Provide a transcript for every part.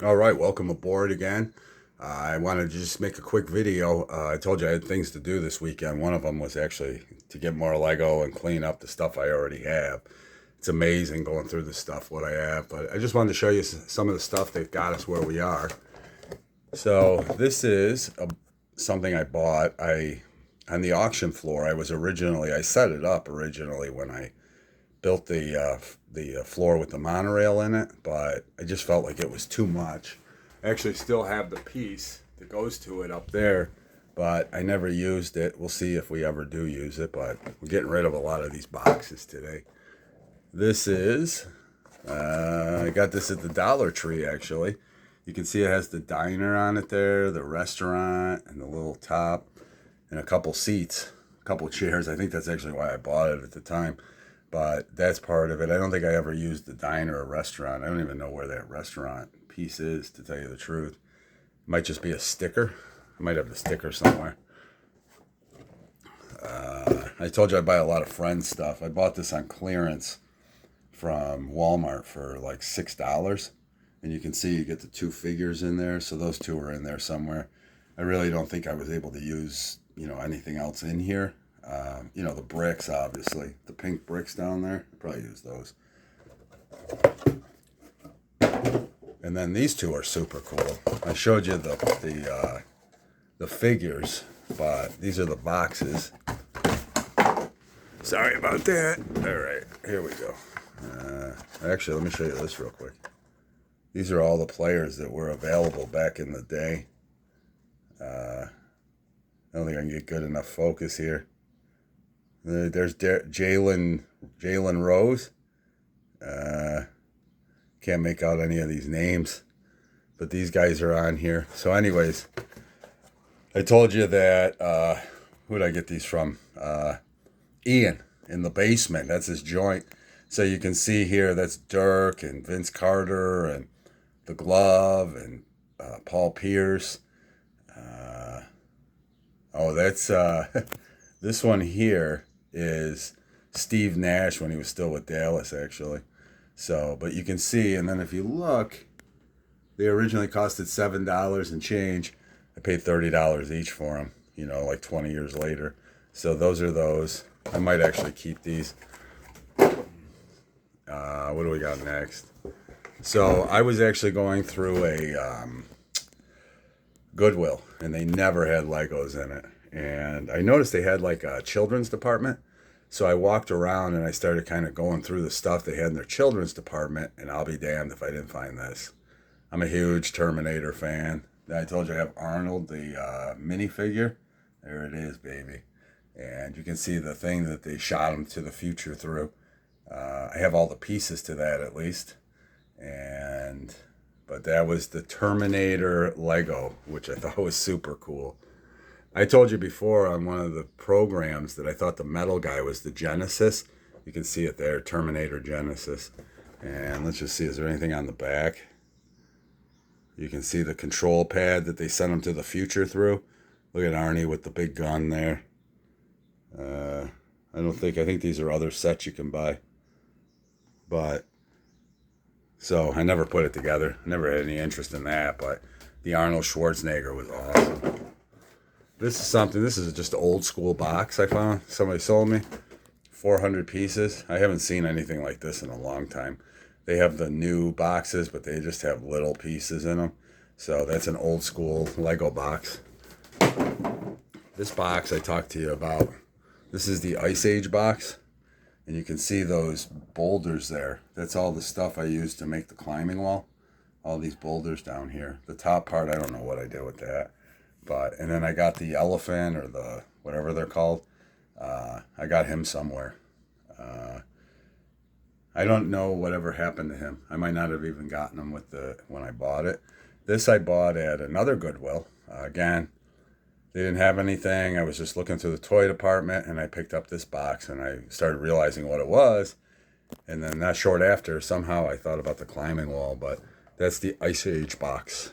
All right, welcome aboard again. I wanted to just make a quick video. I told you I had things to do this weekend. One of them was actually to get more Lego and clean up the stuff I already have. It's amazing going through the stuff, what I have, but I just wanted to show you some of the stuff that got us where we are. So this is something I bought. On the auction floor. I set it up originally when I built the floor with the monorail in it, but I just felt like it was too much. I actually still have the piece that goes to it up there, but I never used it. We'll see if we ever do use it, but we're getting rid of a lot of these boxes today. This is, I got this at the Dollar Tree actually. You can see it has the diner on it there, the restaurant, and the little top, and a couple seats, a couple chairs. I think that's actually why I bought it at the time. But that's part of it. I don't think I ever used the diner or restaurant. I don't even know where that restaurant piece is, to tell you the truth. It might just be a sticker. I might have the sticker somewhere. I told you I buy a lot of Friends stuff. I bought this on clearance from Walmart for like $6. And you can see you get the two figures in there. So those two are in there somewhere. I really don't think I was able to use, anything else in here. The bricks, obviously. The pink bricks down there. Probably use those. And then these two are super cool. I showed you the figures, but these are the boxes. Sorry about that. All right, here we go. Actually, let me show you this real quick. These are all the players that were available back in the day. I don't think I can get good enough focus here. There's Jalen Rose. Can't make out any of these names, but these guys are on here. So, anyways, I told you that. Who did I get these from? Ian in the basement. That's his joint. So you can see here that's Dirk and Vince Carter and the Glove and Paul Pierce. That's this one here is Steve Nash when he was still with Dallas, actually. So, but you can see, and then if you look, they originally costed $7 and change. I paid $30 each for them, like 20 years later. So those are those. I might actually keep these. What do we got next? So I was actually going through a Goodwill, and they never had Legos in it. And I noticed they had like a children's department. So I walked around and I started kind of going through the stuff they had in their children's department, and I'll be damned if I didn't find this. I'm a huge Terminator fan. I told you I have Arnold, the minifigure. There it is, baby. And you can see the thing that they shot him to the future through. I have all the pieces to that at least. But that was the Terminator Lego, which I thought was super cool. I told you before on one of the programs that I thought the metal guy was the Genesis. You can see it there, Terminator Genesis. And let's just see, is there anything on the back? You can see the control pad that they sent him to the future through. Look at Arnie with the big gun there. I think these are other sets you can buy. But, so I never put it together. Never had any interest in that, but the Arnold Schwarzenegger was awesome. This is just an old school box I found. Somebody sold me 400 pieces. I haven't seen anything like this in a long time. They have the new boxes, but they just have little pieces in them. So that's an old school Lego box. This box I talked to you about. This is the Ice Age box. And you can see those boulders there. That's all the stuff I used to make the climbing wall. All these boulders down here. The top part, I don't know what I did with that. And then I got the elephant or the whatever they're called. I got him somewhere. I don't know whatever happened to him. I might not have even gotten him when I bought it. This I bought at another Goodwill. Again, they didn't have anything. I was just looking through the toy department and I picked up this box and I started realizing what it was. And then not short after, somehow I thought about the climbing wall, but that's the Ice Age box.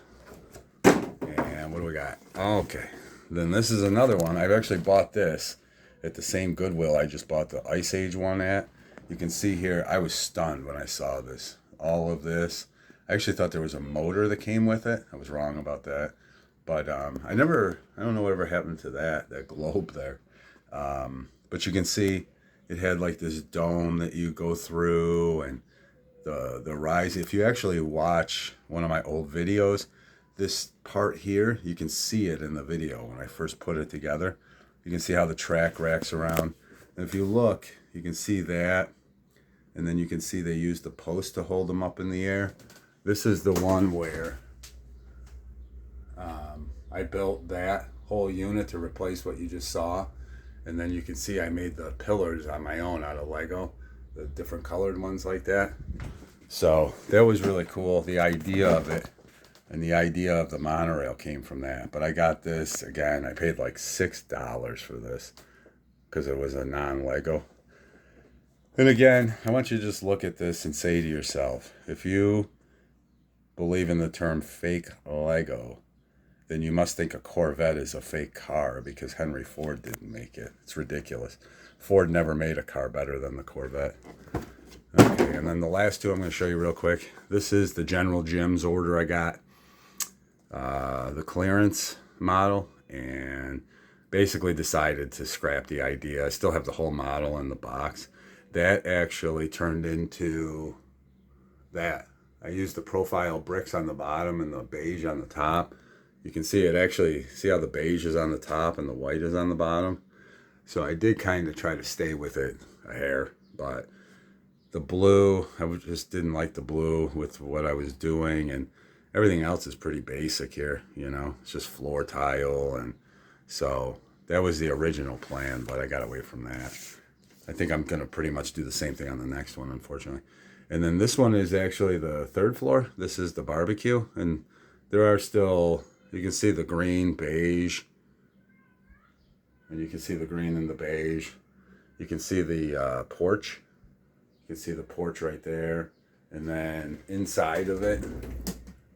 And what do we got? Okay. Then this is another one. I've actually bought this at the same Goodwill I just bought the Ice Age one at. You can see here, I was stunned when I saw this. All of this. I actually thought there was a motor that came with it. I was wrong about that. But I don't know whatever happened to that globe there. But you can see it had like this dome that you go through, and the rise. If you actually watch one of my old videos, this part here, you can see it in the video when I first put it together. You can see how the track racks around. And if you look, you can see that. And then you can see they used the post to hold them up in the air. This is the one where I built that whole unit to replace what you just saw. And then you can see I made the pillars on my own out of Lego, the different colored ones like that. So that was really cool. The idea of it and the idea of the monorail came from that. But I got this, again, I paid like $6 for this because it was a non-Lego. And again, I want you to just look at this and say to yourself, if you believe in the term fake Lego, then you must think a Corvette is a fake car because Henry Ford didn't make it. It's ridiculous. Ford never made a car better than the Corvette. Okay, and then the last two I'm going to show you real quick. This is the General Jim's order I got. The clearance model, and basically decided to scrap the idea. I still have the whole model in the box. That actually turned into that. I used the profile bricks on the bottom and the beige on the top. You can see it actually, see how the beige is on the top and the white is on the bottom? So I did kind of try to stay with it a hair, but the blue, I just didn't like the blue with what I was doing, and everything else is pretty basic here, you know, it's just floor tile. And so that was the original plan, but I got away from that. I think I'm going to pretty much do the same thing on the next one, unfortunately. And then this one is actually the third floor. This is the barbecue, and there are still, you can see the green, beige, and you can see the green and the beige. You can see the porch. You can see the porch right there. And then inside of it,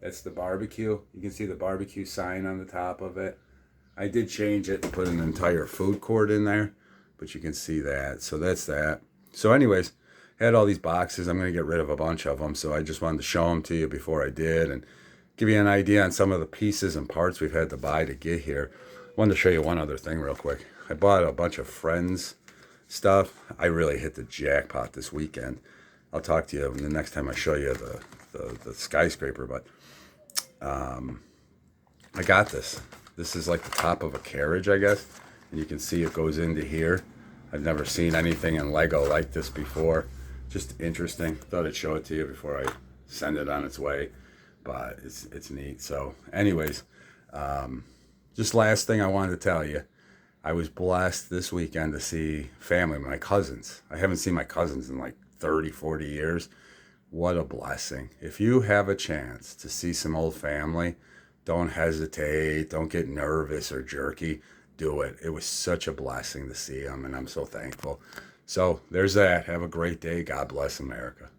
that's the barbecue. You can see the barbecue sign on the top of it. I did change it and put an entire food court in there, but you can see that. So that's that. So anyways, I had all these boxes. I'm going to get rid of a bunch of them. So I just wanted to show them to you before I did and give you an idea on some of the pieces and parts we've had to buy to get here. I wanted to show you one other thing real quick. I bought a bunch of Friends stuff. I really hit the jackpot this weekend. I'll talk to you the next time I show you the skyscraper, but I got this. This is like the top of a carriage, I guess, and you can see it goes into here. I've never seen anything in Lego like this before. Just interesting. Thought I'd show it to you before I send it on its way, but it's neat. So anyways, just last thing I wanted to tell you, I was blessed this weekend to see family, my cousins. I haven't seen my cousins in like 30, 40 years. What a blessing. If you have a chance to see some old family, don't hesitate. Don't get nervous or jerky. Do it. It was such a blessing to see them, and I'm so thankful. So there's that. Have a great day. God bless America.